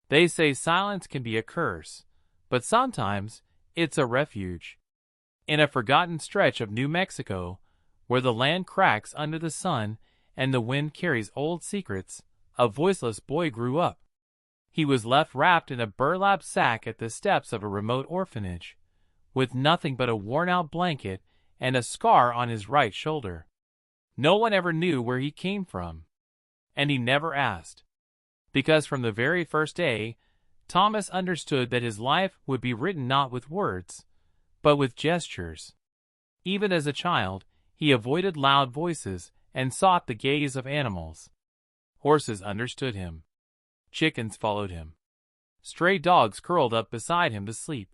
They say silence can be a curse, but sometimes it's a refuge. In a forgotten stretch of New Mexico, where the land cracks under the sun and the wind carries old secrets, a voiceless boy grew up. He was left wrapped in a burlap sack at the steps of a remote orphanage, with nothing but a worn-out blanket and a scar on his right shoulder. No one ever knew where he came from, and he never asked, because from the very first day, Thomas understood that his life would be written not with words, but with gestures. Even as a child, he avoided loud voices and sought the gaze of animals. Horses understood him. Chickens followed him. Stray dogs curled up beside him to sleep.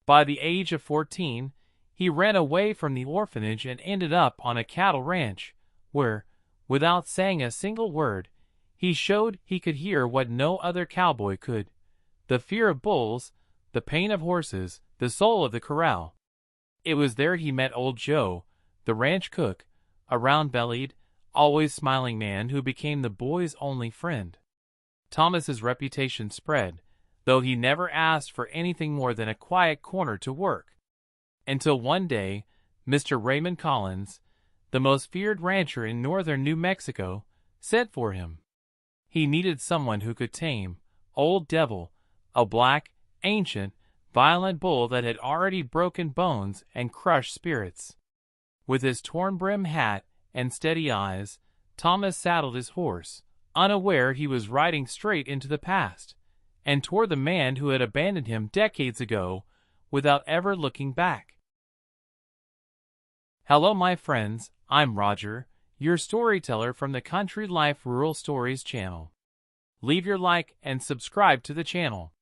By the age of 14, he ran away from the orphanage and ended up on a cattle ranch, where, without saying a single word, he showed he could hear what no other cowboy could: the fear of bulls, the pain of horses, the soul of the corral. It was there he met old Joe, the ranch cook, a round-bellied, always smiling man who became the boy's only friend. Thomas's reputation spread, though he never asked for anything more than a quiet corner to work. Until one day, Mr. Raymond Collins, the most feared rancher in northern New Mexico, sent for him. He needed someone who could tame Old Devil, a black, ancient, violent bull that had already broken bones and crushed spirits. With his torn-brim hat and steady eyes, Thomas saddled his horse, unaware he was riding straight into the past, and toward the man who had abandoned him decades ago, without ever looking back. Hello my friends, I'm Roger, your storyteller from the Country Life Rural Stories channel. Leave your like and subscribe to the channel.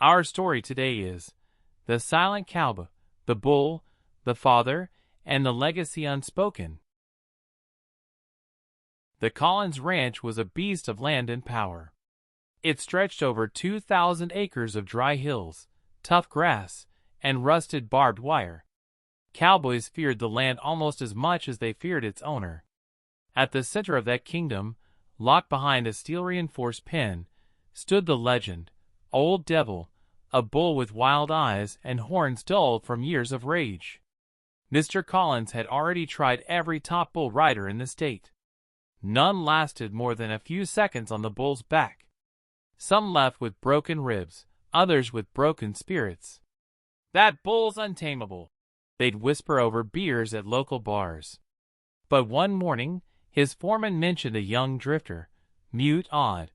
Our story today is The Silent Cowboy, the Bull, the Father, and the Legacy Unspoken. The Collins Ranch was a beast of land and power. It stretched over 2,000 acres of dry hills, tough grass, and rusted barbed wire. Cowboys feared the land almost as much as they feared its owner. At the center of that kingdom, locked behind a steel-reinforced pen, stood the legend, Old Devil, a bull with wild eyes and horns dulled from years of rage. Mr. Collins had already tried every top bull rider in the state. None lasted more than a few seconds on the bull's back. Some left with broken ribs, others with broken spirits. "That bull's untamable," they'd whisper over beers at local bars. But one morning, his foreman mentioned a young drifter, Mute Odd,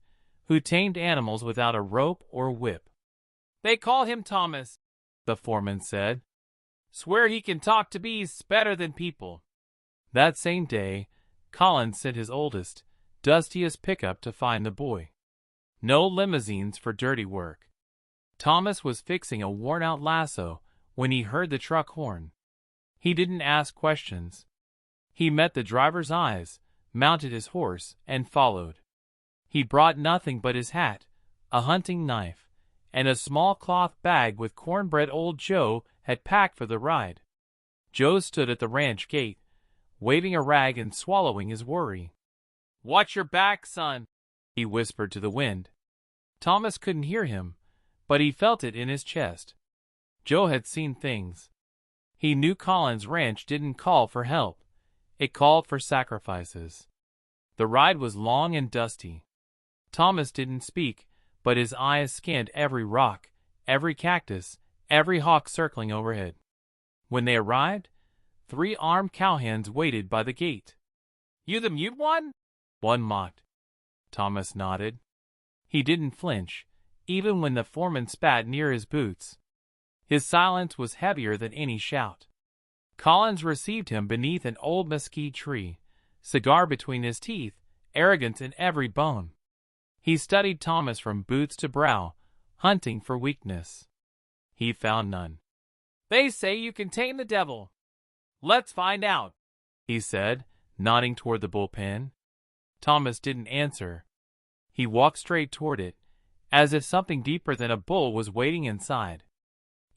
who tamed animals without a rope or whip. "They call him Thomas," the foreman said. "Swear he can talk to beasts better than people." That same day, Collins sent his oldest, dustiest pickup to find the boy. No limousines for dirty work. Thomas was fixing a worn-out lasso when he heard the truck horn. He didn't ask questions. He met the driver's eyes, mounted his horse, and followed. He brought nothing but his hat, a hunting knife, and a small cloth bag with cornbread old Joe had packed for the ride. Joe stood at the ranch gate, waving a rag and swallowing his worry. "Watch your back, son," he whispered to the wind. Thomas couldn't hear him, but he felt it in his chest. Joe had seen things. He knew Collins' ranch didn't call for help. It called for sacrifices. The ride was long and dusty. Thomas didn't speak, but his eyes scanned every rock, every cactus, every hawk circling overhead. When they arrived, 3 armed cowhands waited by the gate. "You the mute one?" one mocked. Thomas nodded. He didn't flinch, even when the foreman spat near his boots. His silence was heavier than any shout. Collins received him beneath an old mesquite tree, cigar between his teeth, arrogance in every bone. He studied Thomas from boots to brow, hunting for weakness. He found none. "They say you can tame the devil. Let's find out," he said, nodding toward the bullpen. Thomas didn't answer. He walked straight toward it, as if something deeper than a bull was waiting inside.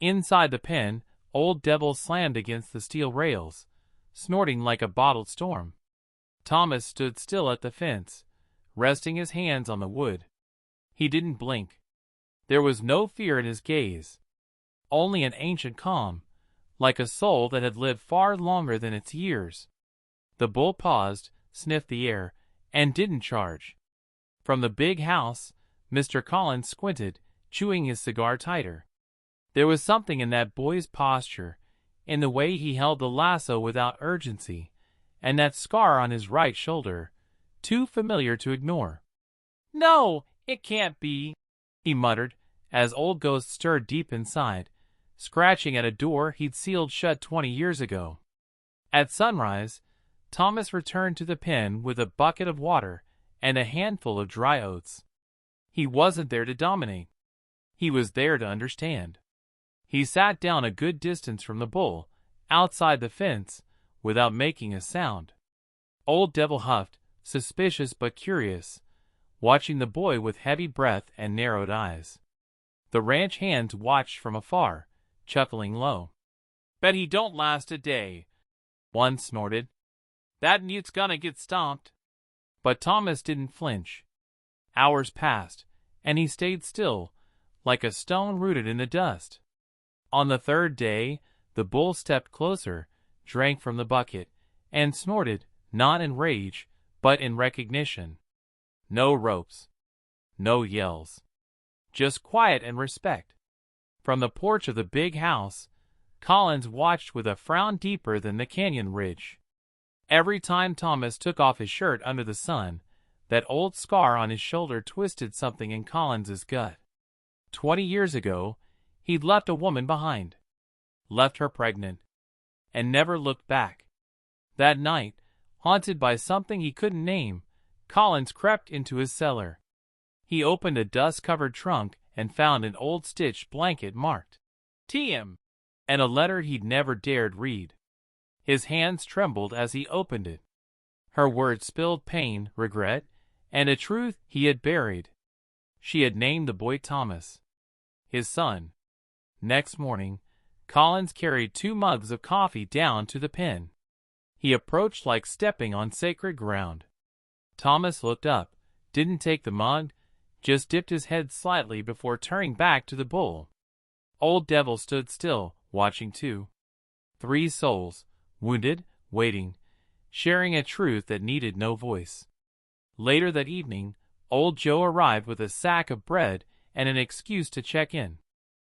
Inside the pen, Old Devil slammed against the steel rails, snorting like a bottled storm. Thomas stood still at the fence, resting his hands on the wood. He didn't blink. There was no fear in his gaze, only an ancient calm, like a soul that had lived far longer than its years. The bull paused, sniffed the air, and didn't charge. From the big house, Mr. Collins squinted, chewing his cigar tighter. There was something in that boy's posture, in the way he held the lasso without urgency, and that scar on his right shoulder, too familiar to ignore. "No, it can't be," he muttered, as Old Ghost stirred deep inside, scratching at a door he'd sealed shut 20 years ago. At sunrise, Thomas returned to the pen with a bucket of water and a handful of dry oats. He wasn't there to dominate. He was there to understand. He sat down a good distance from the bull, outside the fence, without making a sound. Old Devil huffed, suspicious but curious, watching the boy with heavy breath and narrowed eyes. The ranch hands watched from afar, chuckling low. "Bet he don't last a day," one snorted. "That mute's gonna get stomped." But Thomas didn't flinch. Hours passed, and he stayed still, like a stone rooted in the dust. On the third day, the bull stepped closer, drank from the bucket, and snorted, not in rage, but in recognition. No ropes. No yells. Just quiet and respect. From the porch of the big house, Collins watched with a frown deeper than the canyon ridge. Every time Thomas took off his shirt under the sun, that old scar on his shoulder twisted something in Collins's gut. 20 years ago, he'd left a woman behind. Left her pregnant. And never looked back. That night, haunted by something he couldn't name, Collins crept into his cellar. He opened a dust-covered trunk and found an old stitched blanket marked "TM" and a letter he'd never dared read. His hands trembled as he opened it. Her words spilled pain, regret, and a truth he had buried. She had named the boy Thomas, his son. Next morning, Collins carried 2 mugs of coffee down to the pen. He approached like stepping on sacred ground. Thomas looked up, didn't take the mug, just dipped his head slightly before turning back to the bull. Old Devil stood still, watching too. 3 souls, wounded, waiting, sharing a truth that needed no voice. Later that evening, Old Joe arrived with a sack of bread and an excuse to check in.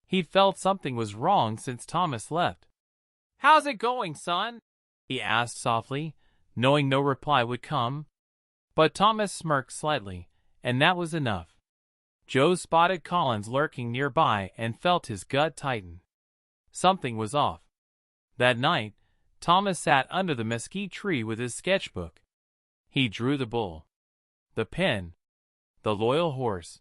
He'd felt something was wrong since Thomas left. "How's it going, son?" he asked softly, knowing no reply would come. But Thomas smirked slightly, and that was enough. Joe spotted Collins lurking nearby and felt his gut tighten. Something was off. That night, Thomas sat under the mesquite tree with his sketchbook. He drew the bull, the pen, the loyal horse.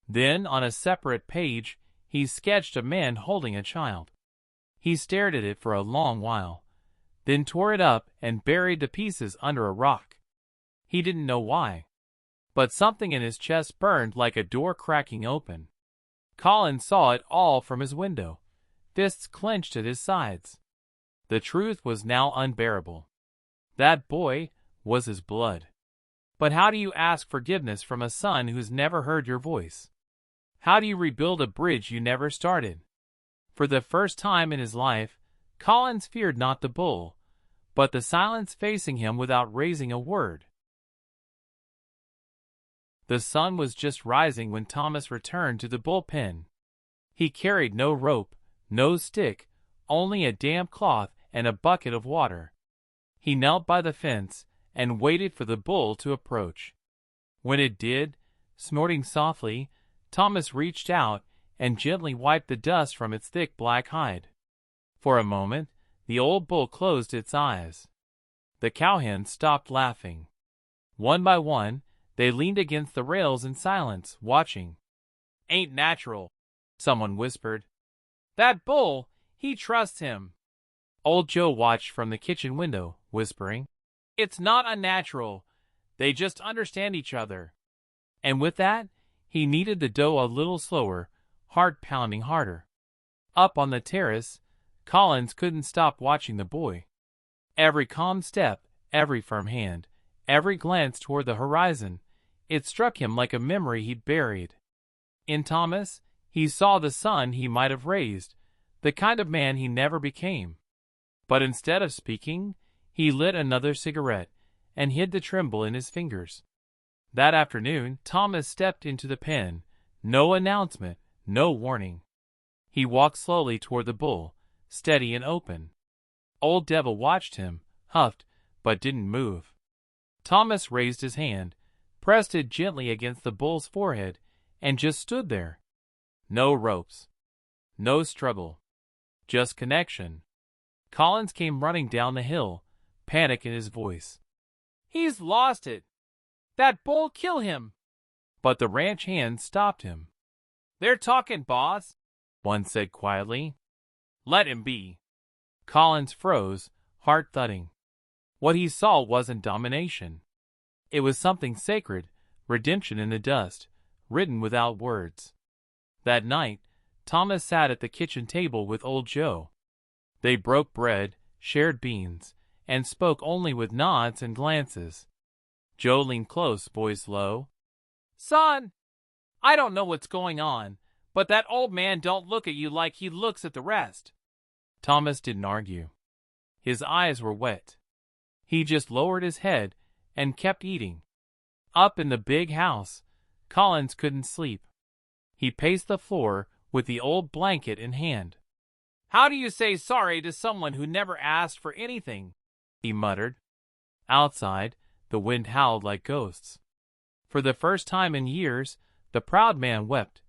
Then, on a separate page, he sketched a man holding a child. He stared at it for a long while, then tore it up and buried the pieces under a rock. He didn't know why, but something in his chest burned like a door cracking open. Collins saw it all from his window, fists clenched at his sides. The truth was now unbearable. That boy was his blood. But how do you ask forgiveness from a son who's never heard your voice? How do you rebuild a bridge you never started? For the first time in his life, Collins feared not the bull, but the silence facing him without raising a word. The sun was just rising when Thomas returned to the bullpen. He carried no rope, no stick, only a damp cloth and a bucket of water. He knelt by the fence and waited for the bull to approach. When it did, snorting softly, Thomas reached out and gently wiped the dust from its thick black hide. For a moment, the old bull closed its eyes. The cowhens stopped laughing. One by one, they leaned against the rails in silence, watching. "Ain't natural," someone whispered. "That bull, he trusts him." Old Joe watched from the kitchen window, whispering, "It's not unnatural. They just understand each other." And with that, he kneaded the dough a little slower, heart pounding harder. Up on the terrace, Collins couldn't stop watching the boy. Every calm step, every firm hand, every glance toward the horizon, it struck him like a memory he'd buried. In Thomas, He saw the son he might have raised, the kind of man he never became. But instead of speaking, he lit another cigarette and hid the tremble in his fingers. That afternoon, Thomas stepped into the pen. No announcement, no warning. He walked slowly toward the bull, steady and open. Old Devil watched him, huffed, but didn't move. Thomas raised his hand, pressed it gently against the bull's forehead, and just stood there. No ropes. No struggle. Just connection. Collins came running down the hill, panic in his voice. "He's lost it! That bull kill him!" But the ranch hands stopped him. "They're talking, boss," one said quietly. "Let him be." Collins froze, heart thudding. What he saw wasn't domination. It was something sacred, redemption in the dust, written without words. That night, Thomas sat at the kitchen table with old Joe. They broke bread, shared beans, and spoke only with nods and glances. Joe leaned close, voice low. "Son, I don't know what's going on, but that old man don't look at you like he looks at the rest." Thomas didn't argue. His eyes were wet. He just lowered his head and kept eating. Up in the big house, Collins couldn't sleep. He paced the floor with the old blanket in hand. "How do you say sorry to someone who never asked for anything?" he muttered. Outside, the wind howled like ghosts. For the first time in years, the proud man wept,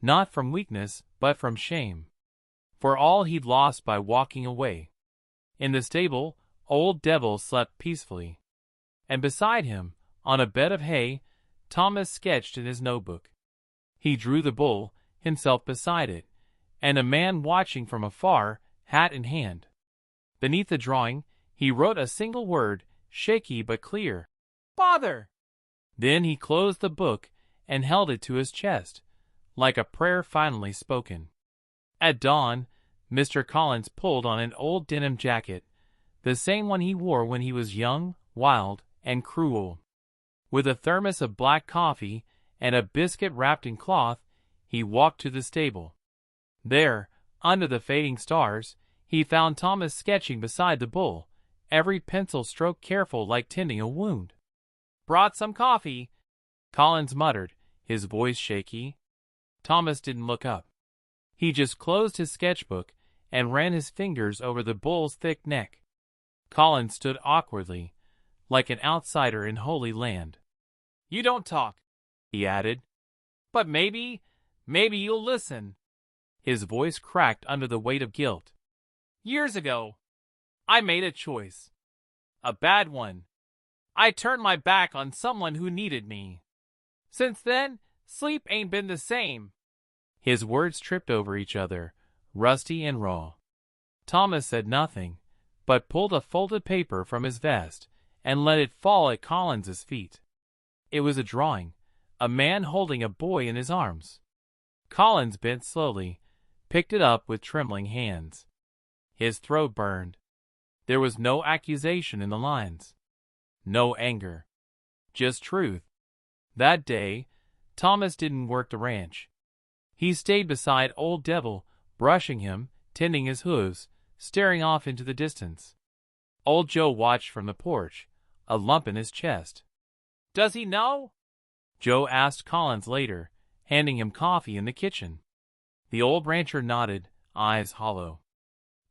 not from weakness, but from shame, for all he'd lost by walking away. In the stable, Old Devil slept peacefully. And beside him, on a bed of hay, Thomas sketched in his notebook. He drew the bull, himself beside it, and a man watching from afar, hat in hand. Beneath the drawing, he wrote a single word, shaky but clear. "Father!" Then he closed the book and held it to his chest, like a prayer finally spoken. At dawn, Mr. Collins pulled on an old denim jacket, the same one he wore when he was young, wild, and cruel. With a thermos of black coffee and a biscuit wrapped in cloth, he walked to the stable. There, under the fading stars, he found Thomas sketching beside the bull, every pencil stroke careful like tending a wound. "Brought some coffee," Collins muttered, his voice shaky. Thomas didn't look up. He just closed his sketchbook and ran his fingers over the bull's thick neck. Collins stood awkwardly, like an outsider in Holy Land. "You don't talk," he added. "But maybe you'll listen." His voice cracked under the weight of guilt. "Years ago, I made a choice. A bad one. I turned my back on someone who needed me. Since then, sleep ain't been the same." His words tripped over each other, rusty and raw. Thomas said nothing, but pulled a folded paper from his vest and let it fall at Collins's feet. It was a drawing, a man holding a boy in his arms. Collins bent slowly, picked it up with trembling hands. His throat burned. There was no accusation in the lines. No anger. Just truth. That day, Thomas didn't work the ranch. He stayed beside Old Devil, brushing him, tending his hooves, staring off into the distance. Old Joe watched from the porch, a lump in his chest. "Does he know?" Joe asked Collins later, handing him coffee in the kitchen. The old rancher nodded, eyes hollow.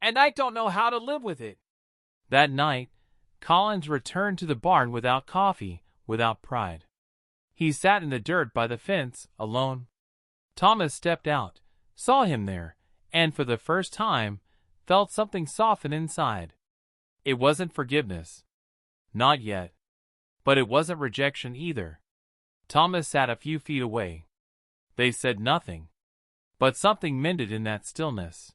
"And I don't know how to live with it." That night, Collins returned to the barn without coffee, without pride. He sat in the dirt by the fence, alone. Thomas stepped out, saw him there, and for the first time, felt something soften inside. It wasn't forgiveness. Not yet. But it wasn't rejection either. Thomas sat a few feet away. They said nothing. But something mended in that stillness.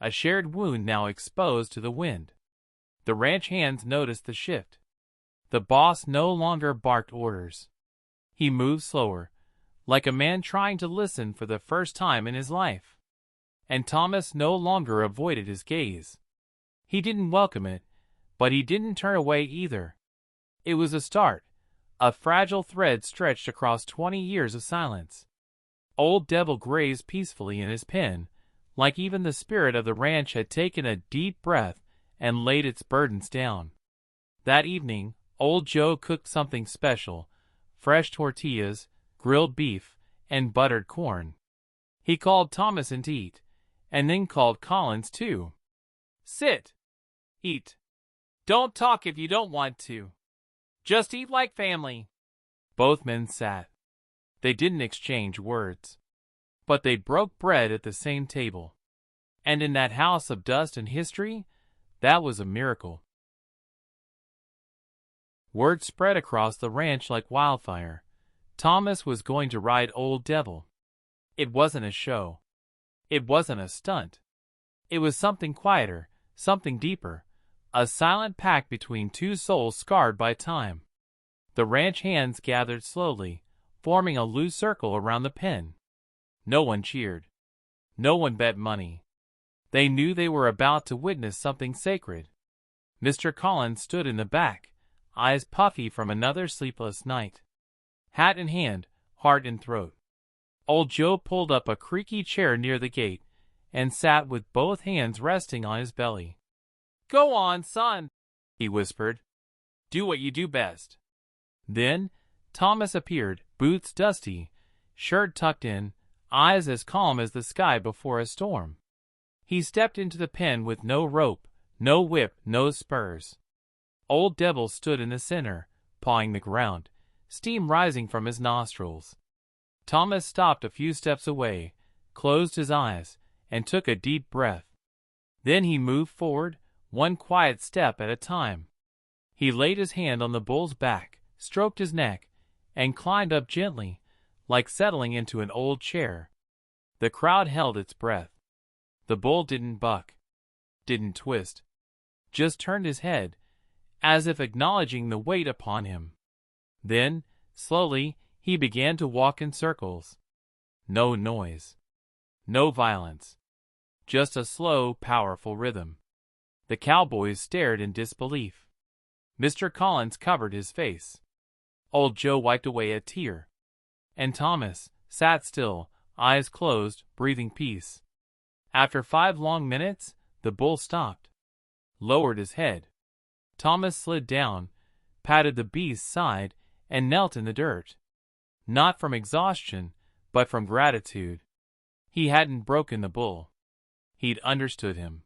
A shared wound now exposed to the wind. The ranch hands noticed the shift. The boss no longer barked orders. He moved slower, like a man trying to listen for the first time in his life. And Thomas no longer avoided his gaze. He didn't welcome it, but he didn't turn away either. It was a start, a fragile thread stretched across 20 years of silence. Old Devil grazed peacefully in his pen, like even the spirit of the ranch had taken a deep breath and laid its burdens down. That evening, Old Joe cooked something special: fresh tortillas, grilled beef, and buttered corn. He called Thomas in to eat, and then called Collins too. "Sit. Eat. Don't talk if you don't want to. Just eat like family." Both men sat. They didn't exchange words, but they broke bread at the same table. And in that house of dust and history, that was a miracle. Word spread across the ranch like wildfire. Thomas was going to ride Old Devil. It wasn't a show. It wasn't a stunt. It was something quieter, something deeper, a silent pact between two souls scarred by time. The ranch hands gathered slowly, forming a loose circle around the pen. No one cheered. No one bet money. They knew they were about to witness something sacred. Mr. Collins stood in the back, eyes puffy from another sleepless night. Hat in hand, heart in throat. Old Joe pulled up a creaky chair near the gate and sat with both hands resting on his belly. "Go on, son," he whispered. "Do what you do best." Then Thomas appeared, boots dusty, shirt tucked in, eyes as calm as the sky before a storm. He stepped into the pen with no rope, no whip, no spurs. Old Devil stood in the center, pawing the ground, steam rising from his nostrils. Thomas stopped a few steps away, closed his eyes, and took a deep breath. Then he moved forward, one quiet step at a time. He laid his hand on the bull's back, stroked his neck, and climbed up gently, like settling into an old chair. The crowd held its breath. The bull didn't buck, didn't twist, just turned his head, as if acknowledging the weight upon him. Then, slowly, he began to walk in circles. No noise, no violence, just a slow, powerful rhythm. The cowboys stared in disbelief. Mr. Collins covered his face. Old Joe wiped away a tear. And Thomas sat still, eyes closed, breathing peace. After 5 long minutes, the bull stopped, lowered his head. Thomas slid down, patted the beast's side, and knelt in the dirt. Not from exhaustion, but from gratitude. He hadn't broken the bull. He'd understood him.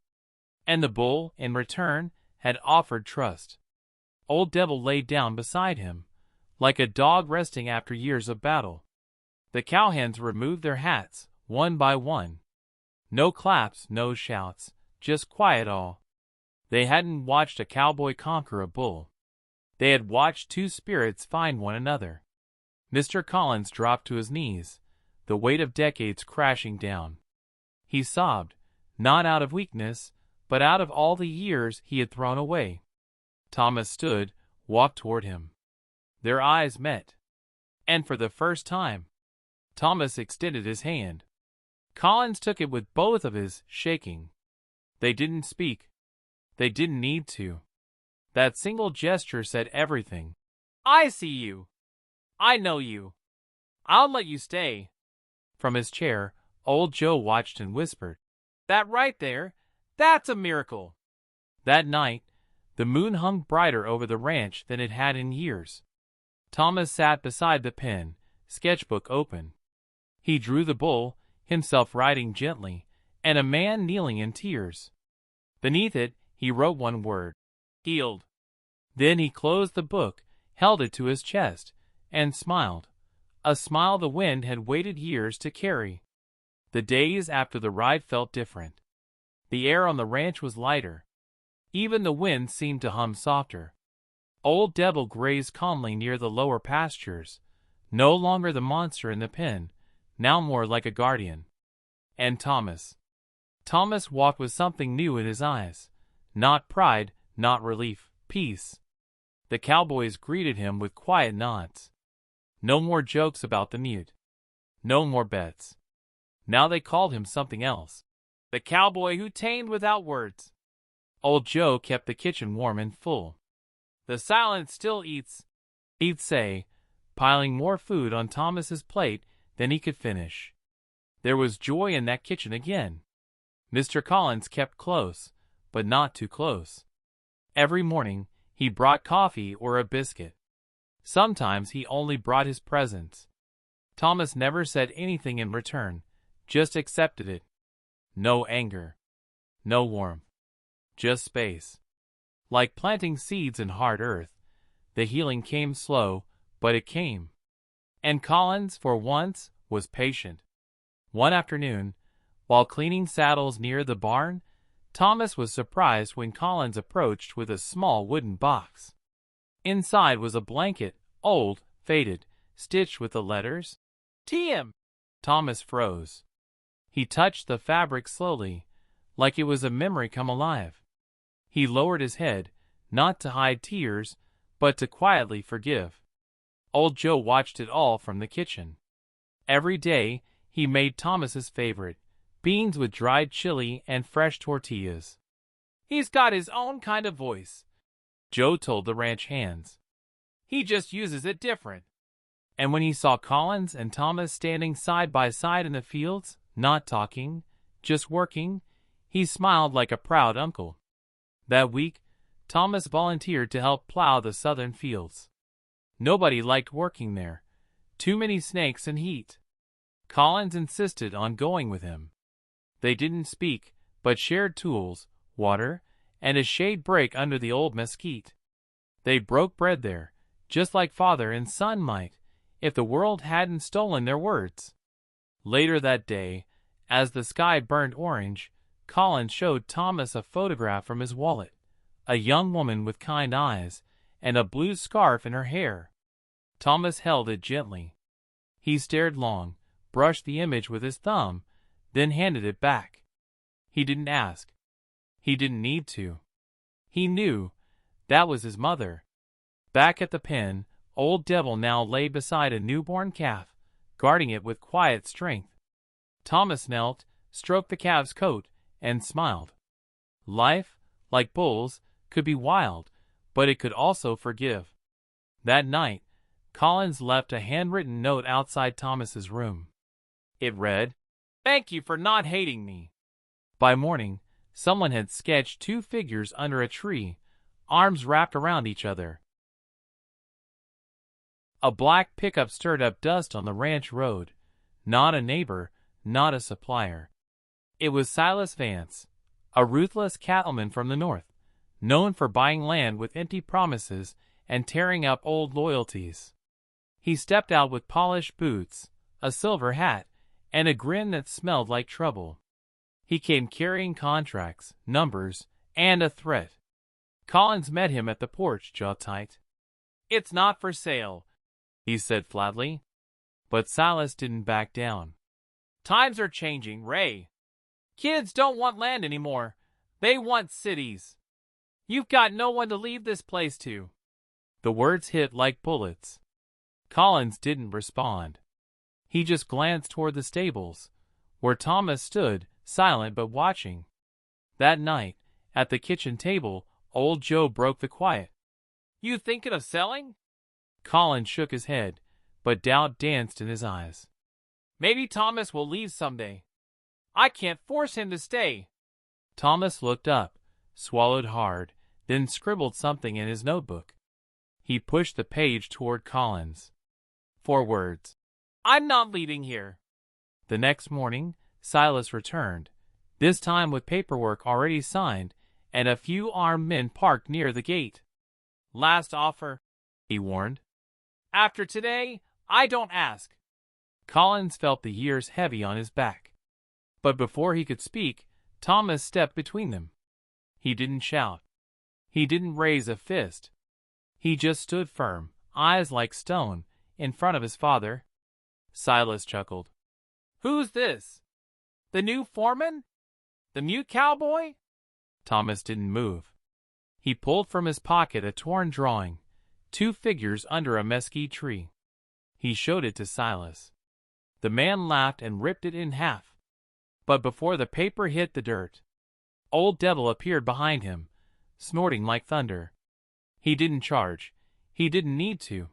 And the bull, in return, had offered trust. Old Devil laid down beside him, like a dog resting after years of battle. The cowhands removed their hats, one by one. No claps, no shouts, just quiet awe. They hadn't watched a cowboy conquer a bull. They had watched two spirits find one another. Mr. Collins dropped to his knees, the weight of decades crashing down. He sobbed, not out of weakness, but out of all the years he had thrown away. Thomas stood, walked toward him. Their eyes met. And for the first time, Thomas extended his hand. Collins took it with both of his, shaking. They didn't speak. They didn't need to. That single gesture said everything. "I see you. I know you. I'll let you stay." From his chair, Old Joe watched and whispered, "That right there, that's a miracle." That night, the moon hung brighter over the ranch than it had in years. Thomas sat beside the pen, sketchbook open. He drew the bull, himself riding gently, and a man kneeling in tears. Beneath it, he wrote one word: healed. Then he closed the book, held it to his chest, and smiled. A smile the wind had waited years to carry. The days after the ride felt different. The air on the ranch was lighter. Even the wind seemed to hum softer. Old Devil grazed calmly near the lower pastures, no longer the monster in the pen, now more like a guardian. And Thomas walked with something new in his eyes. Not pride, not relief, peace. The cowboys greeted him with quiet nods. No more jokes about the mute. No more bets. Now they called him something else. The cowboy who tamed without words. Old Joe kept the kitchen warm and full. "The Silent still eats," he'd say, piling more food on Thomas's plate than he could finish. There was joy in that kitchen again. Mr. Collins kept close, but not too close. Every morning, he brought coffee or a biscuit. Sometimes he only brought his presents. Thomas never said anything in return, just accepted it. No anger. No warmth. Just space. Like planting seeds in hard earth, the healing came slow, but it came. And Collins, for once, was patient. One afternoon, while cleaning saddles near the barn, Thomas was surprised when Collins approached with a small wooden box. Inside was a blanket, old, faded, stitched with the letters TM. Thomas froze. He touched the fabric slowly, like it was a memory come alive. He lowered his head, not to hide tears, but to quietly forgive. Old Joe watched it all from the kitchen. Every day, he made Thomas's favorite, beans with dried chili and fresh tortillas. "He's got his own kind of voice," Joe told the ranch hands. "He just uses it different." And when he saw Collins and Thomas standing side by side in the fields, not talking, just working, he smiled like a proud uncle. That week, Thomas volunteered to help plow the southern fields. Nobody liked working there. Too many snakes and heat. Collins insisted on going with him. They didn't speak, but shared tools, water, and a shade break under the old mesquite. They broke bread there, just like father and son might, if the world hadn't stolen their words. Later that day, as the sky burned orange, Collins showed Thomas a photograph from his wallet, a young woman with kind eyes, and a blue scarf in her hair. Thomas held it gently. He stared long, brushed the image with his thumb, then handed it back. He didn't ask. He didn't need to. He knew that was his mother. Back at the pen, Old Devil now lay beside a newborn calf, guarding it with quiet strength. Thomas knelt, stroked the calf's coat, and smiled. Life, like bulls, could be wild, but it could also forgive. That night, Collins left a handwritten note outside Thomas's room. It read, "Thank you for not hating me." By morning, someone had sketched two figures under a tree, arms wrapped around each other. A black pickup stirred up dust on the ranch road. Not a neighbor, not a supplier. It was Silas Vance, a ruthless cattleman from the north, known for buying land with empty promises and tearing up old loyalties. He stepped out with polished boots, a silver hat, and a grin that smelled like trouble. He came carrying contracts, numbers, and a threat. Collins met him at the porch, jaw tight. "It's not for sale," he said flatly. But Silas didn't back down. "Times are changing, Ray. Kids don't want land anymore. They want cities. You've got no one to leave this place to." The words hit like bullets. Collins didn't respond. He just glanced toward the stables, where Thomas stood, silent but watching. That night, at the kitchen table, Old Joe broke the quiet. "You thinking of selling?" Collins shook his head, but doubt danced in his eyes. "Maybe Thomas will leave someday. I can't force him to stay." Thomas looked up, swallowed hard, then scribbled something in his notebook. He pushed the page toward Collins. 4 words. "I'm not leaving here." The next morning, Silas returned, this time with paperwork already signed and a few armed men parked near the gate. "Last offer," he warned. "After today, I don't ask." Collins felt the years heavy on his back. But before he could speak, Thomas stepped between them. He didn't shout. He didn't raise a fist. He just stood firm, eyes like stone, in front of his father. Silas chuckled. "Who's this? The new foreman? The new cowboy?" Thomas didn't move. He pulled from his pocket a torn drawing, 2 figures under a mesquite tree. He showed it to Silas. The man laughed and ripped it in half. But before the paper hit the dirt, Old Devil appeared behind him, snorting like thunder. He didn't charge. He didn't need to.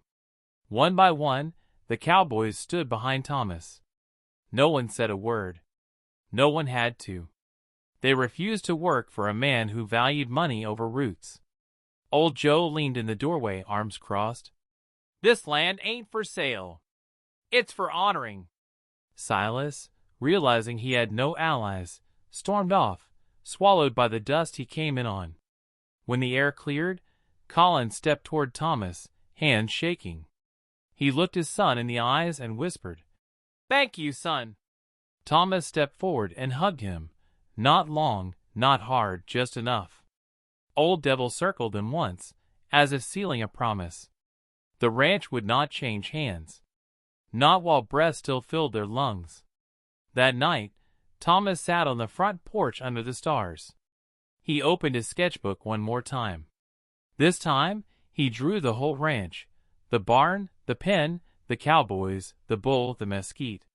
One by one, the cowboys stood behind Thomas. No one said a word. No one had to. They refused to work for a man who valued money over roots. Old Joe leaned in the doorway, arms crossed. "This land ain't for sale. It's for honoring." Silas, realizing he had no allies, stormed off, swallowed by the dust he came in on. When the air cleared, Collins stepped toward Thomas, hands shaking. He looked his son in the eyes and whispered, "Thank you, son." Thomas stepped forward and hugged him. Not long, not hard, just enough. Old Devil circled them once, as if sealing a promise. The ranch would not change hands. Not while breath still filled their lungs. That night, Thomas sat on the front porch under the stars. He opened his sketchbook one more time. This time, he drew the whole ranch. The barn, the pen, the cowboys, the bull, the mesquite.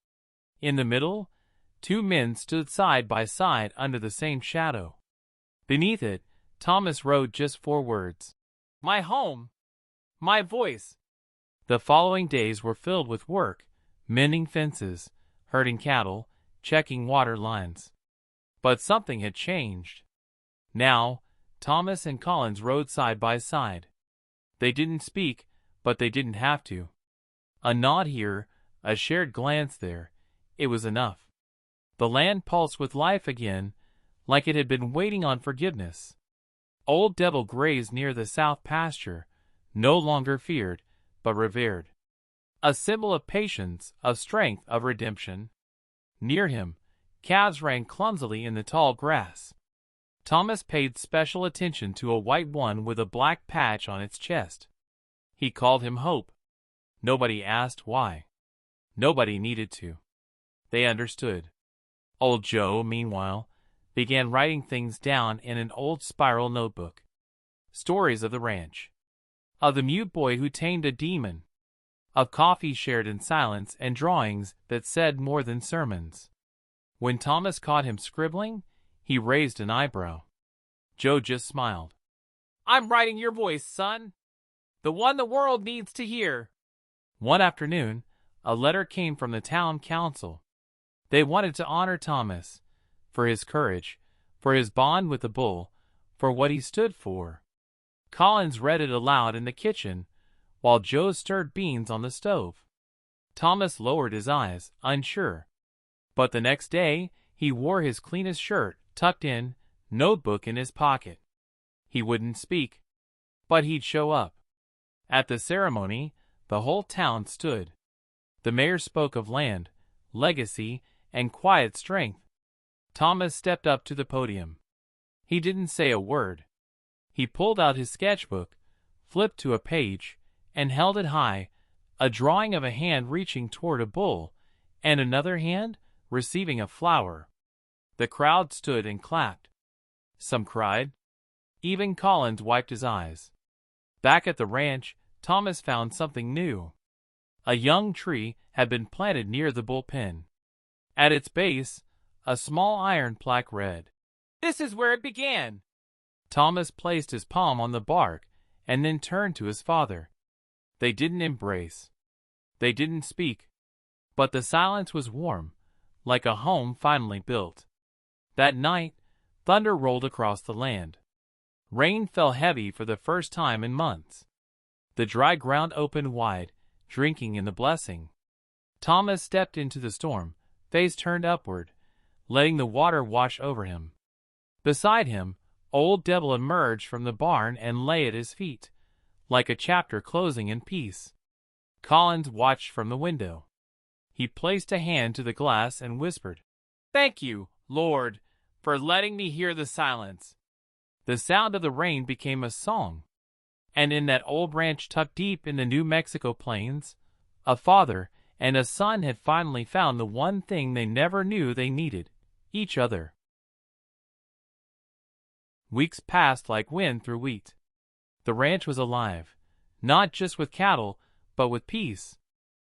In the middle, 2 men stood side by side under the same shadow. Beneath it, Thomas wrote just 4 words. "My home. My voice." The following days were filled with work, mending fences, herding cattle, checking water lines. But something had changed. Now, Thomas and Collins rode side by side. They didn't speak, but they didn't have to. A nod here, a shared glance there, it was enough. The land pulsed with life again, like it had been waiting on forgiveness. Old Devil grazed near the south pasture, no longer feared, but revered. A symbol of patience, of strength, of redemption. Near him, calves ran clumsily in the tall grass. Thomas paid special attention to a white one with a black patch on its chest. He called him Hope. Nobody asked why. Nobody needed to. They understood. Old Joe, meanwhile, began writing things down in an old spiral notebook. Stories of the ranch. Of the mute boy who tamed a demon. Of coffee shared in silence and drawings that said more than sermons. When Thomas caught him scribbling, he raised an eyebrow. Joe just smiled. "I'm writing your voice, son. The one the world needs to hear." One afternoon, a letter came from the town council. They wanted to honor Thomas, for his courage, for his bond with the bull, for what he stood for. Collins read it aloud in the kitchen, while Joe stirred beans on the stove. Thomas lowered his eyes, unsure. But the next day, he wore his cleanest shirt, tucked in, notebook in his pocket. He wouldn't speak, but he'd show up. At the ceremony, the whole town stood. The mayor spoke of land, legacy, and quiet strength. Thomas stepped up to the podium. He didn't say a word. He pulled out his sketchbook, flipped to a page, and held it high, a drawing of a hand reaching toward a bull, and another hand receiving a flower. The crowd stood and clapped. Some cried. Even Collins wiped his eyes. Back at the ranch, Thomas found something new. A young tree had been planted near the bullpen. At its base, a small iron plaque read, "This is where it began." Thomas placed his palm on the bark and then turned to his father. They didn't embrace. They didn't speak. But the silence was warm, like a home finally built. That night, thunder rolled across the land. Rain fell heavy for the first time in months. The dry ground opened wide, drinking in the blessing. Thomas stepped into the storm, face turned upward, letting the water wash over him. Beside him, Old Devil emerged from the barn and lay at his feet, like a chapter closing in peace. Collins watched from the window. He placed a hand to the glass and whispered, "Thank you, Lord, for letting me hear the silence." The sound of the rain became a song. And in that old ranch tucked deep in the New Mexico plains, a father and a son had finally found the one thing they never knew they needed: each other. Weeks passed like wind through wheat. The ranch was alive, not just with cattle, but with peace.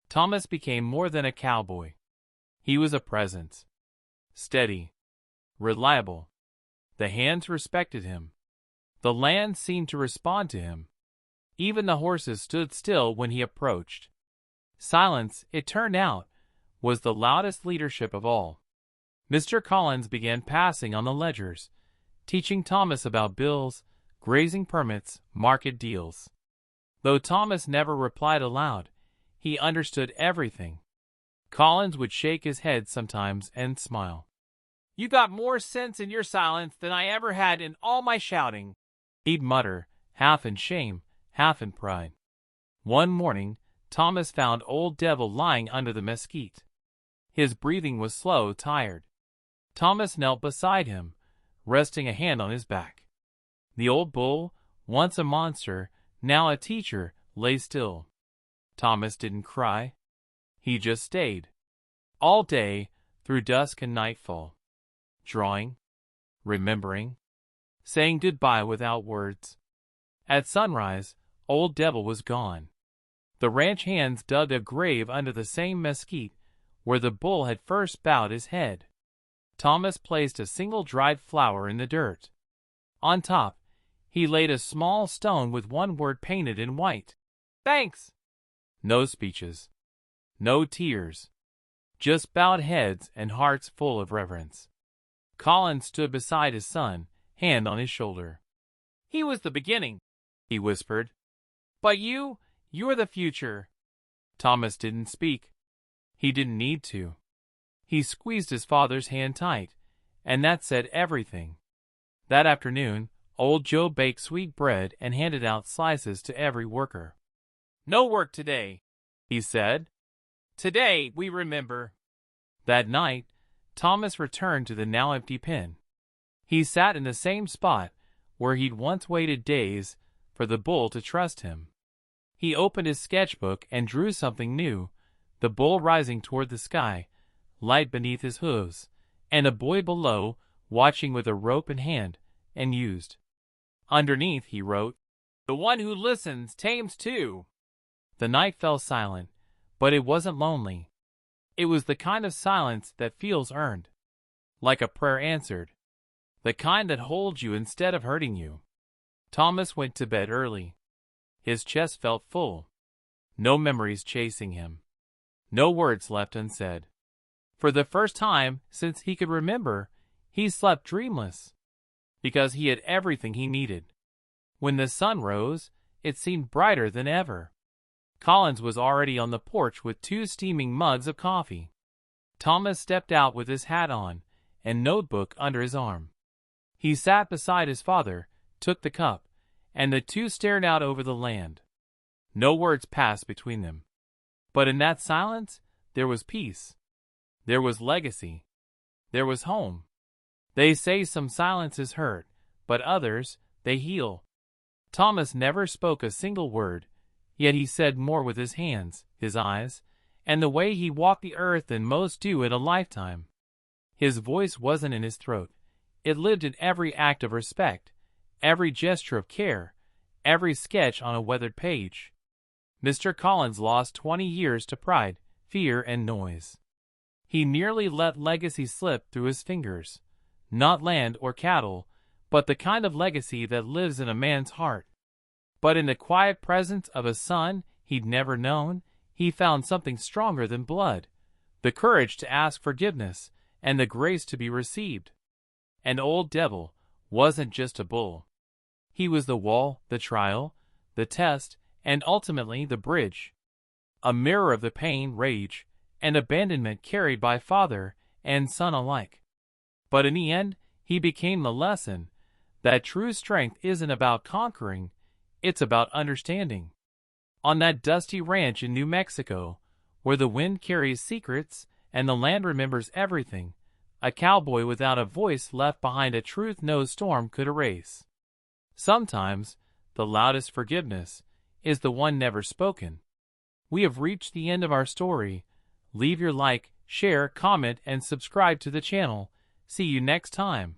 Thomas became more than a cowboy. He was a presence. Steady. Reliable. The hands respected him. The land seemed to respond to him. Even the horses stood still when he approached. Silence, it turned out, was the loudest leadership of all. Mr. Collins began passing on the ledgers, teaching Thomas about bills, grazing permits, market deals. Though Thomas never replied aloud, he understood everything. Collins would shake his head sometimes and smile. "You got more sense in your silence than I ever had in all my shouting," he'd mutter, half in shame, half in pride. One morning, Thomas found Old Devil lying under the mesquite. His breathing was slow, tired. Thomas knelt beside him, resting a hand on his back. The old bull, once a monster, now a teacher, lay still. Thomas didn't cry. He just stayed. All day, through dusk and nightfall. Drawing, remembering, saying goodbye without words. At sunrise, Old Devil was gone. The ranch hands dug a grave under the same mesquite where the bull had first bowed his head. Thomas placed a single dried flower in the dirt. On top, he laid a small stone with one word painted in white. "Thanks." No speeches. No tears. Just bowed heads and hearts full of reverence. Collins stood beside his son, hand on his shoulder. "He was the beginning," he whispered. "But you're the future." Thomas didn't speak. He didn't need to. He squeezed his father's hand tight, and that said everything. That afternoon, Old Joe baked sweet bread and handed out slices to every worker. "No work today," he said. "Today we remember." That night, Thomas returned to the now empty pen. He sat in the same spot where he'd once waited days for the bull to trust him. He opened his sketchbook and drew something new, the bull rising toward the sky, light beneath his hooves, and a boy below, watching with a rope in hand, and used. Underneath he wrote, "The one who listens tames too." The night fell silent, but it wasn't lonely. It was the kind of silence that feels earned, like a prayer answered, the kind that holds you instead of hurting you. Thomas went to bed early. His chest felt full. No memories chasing him. No words left unsaid. For the first time since he could remember, he slept dreamless, because he had everything he needed. When the sun rose, it seemed brighter than ever. Collins was already on the porch with 2 steaming mugs of coffee. Thomas stepped out with his hat on and notebook under his arm. He sat beside his father, took the cup, and the two stared out over the land. No words passed between them. But in that silence, there was peace. There was legacy. There was home. They say some silences hurt, but others, they heal. Thomas never spoke a single word, yet he said more with his hands, his eyes, and the way he walked the earth than most do in a lifetime. His voice wasn't in his throat. It lived in every act of respect, every gesture of care, every sketch on a weathered page. Mr. Collins lost 20 years to pride, fear, and noise. He nearly let legacy slip through his fingers. Not land or cattle, but the kind of legacy that lives in a man's heart. But in the quiet presence of a son he'd never known, he found something stronger than blood, the courage to ask forgiveness and the grace to be received. And Old Devil wasn't just a bull. He was the wall, the trial, the test, and ultimately the bridge. A mirror of the pain, rage, and abandonment carried by father and son alike. But in the end, he became the lesson that true strength isn't about conquering, it's about understanding. On that dusty ranch in New Mexico, where the wind carries secrets and the land remembers everything, a cowboy without a voice left behind a truth no storm could erase. Sometimes, the loudest forgiveness is the one never spoken. We have reached the end of our story. Leave your like, share, comment, and subscribe to the channel. See you next time.